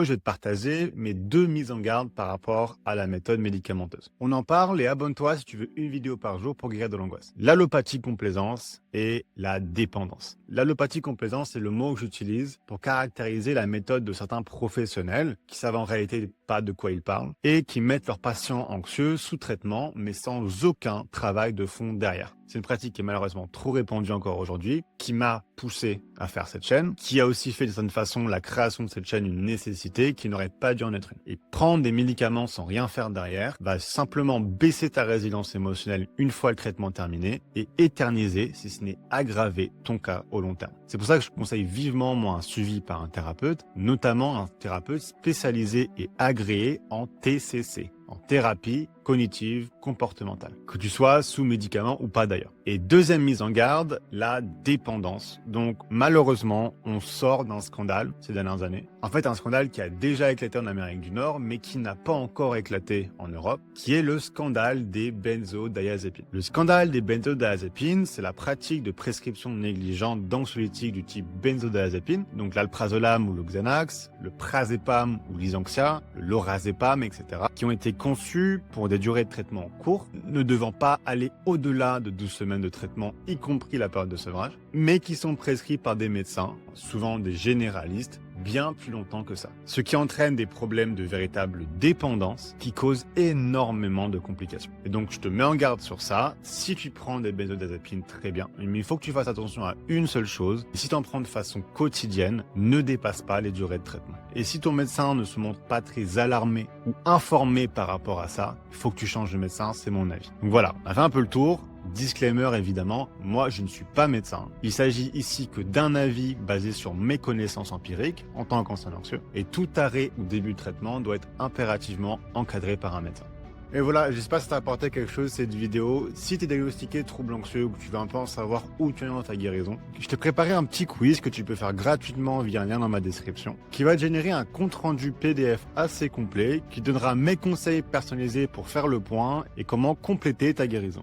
Je vais te partager mes 2 mises en garde par rapport à la méthode médicamenteuse. On en parle et abonne-toi si tu veux une vidéo par jour pour guérir de l'angoisse. L'allopathie complaisance et la dépendance. L'allopathie complaisance, c'est le mot que j'utilise pour caractériser la méthode de certains professionnels qui savent en réalité pas de quoi ils parlent et qui mettent leurs patients anxieux sous traitement mais sans aucun travail de fond derrière. C'est une pratique qui est malheureusement trop répandue encore aujourd'hui, qui m'a poussé à faire cette chaîne, qui a aussi fait de certaine façon la création de cette chaîne une nécessité qui n'aurait pas dû en être une. Et prendre des médicaments sans rien faire derrière va simplement baisser ta résilience émotionnelle une fois le traitement terminé et éterniser, si ce n'est aggraver, ton cas au long terme. C'est pour ça que je conseille vivement moi un suivi par un thérapeute, notamment un thérapeute spécialisé et agréé en TCC, en thérapie cognitive comportementale, que tu sois sous médicament ou pas d'ailleurs. Et deuxième mise en garde, la dépendance. Donc malheureusement, on sort d'un scandale ces dernières années. En fait, un scandale qui a déjà éclaté en Amérique du Nord, mais qui n'a pas encore éclaté en Europe, qui est le scandale des benzodiazépines. Le scandale des benzodiazépines, c'est la pratique de prescription négligente d'anxiolytiques du type benzodiazépine, donc l'alprazolam ou le Xanax, le prazépam ou l'Isanxia, le lorazépam, etc., qui ont été conçus pour des durées de traitement courtes, ne devant pas aller au-delà de 12 semaines de traitement, y compris la période de sevrage, mais qui sont prescrits par des médecins, souvent des généralistes, bien plus longtemps que ça. Ce qui entraîne des problèmes de véritable dépendance qui causent énormément de complications. Et donc, je te mets en garde sur ça. Si tu prends des benzodiazépines, très bien. Mais il faut que tu fasses attention à une seule chose. Si tu en prends de façon quotidienne, ne dépasse pas les durées de traitement. Et si ton médecin ne se montre pas très alarmé ou informé par rapport à ça, il faut que tu changes de médecin, c'est mon avis. Donc voilà, on a fait un peu le tour. Disclaimer évidemment, moi je ne suis pas médecin. Il s'agit ici que d'un avis basé sur mes connaissances empiriques en tant qu'ancien anxieux. Et tout arrêt ou début de traitement doit être impérativement encadré par un médecin. Et voilà, j'espère que ça t'a apporté quelque chose cette vidéo. Si tu es diagnostiqué trouble anxieux ou que tu veux un peu en savoir où tu es dans ta guérison, je t'ai préparé un petit quiz que tu peux faire gratuitement via un lien dans ma description, qui va te générer un compte-rendu PDF assez complet, qui donnera mes conseils personnalisés pour faire le point et comment compléter ta guérison.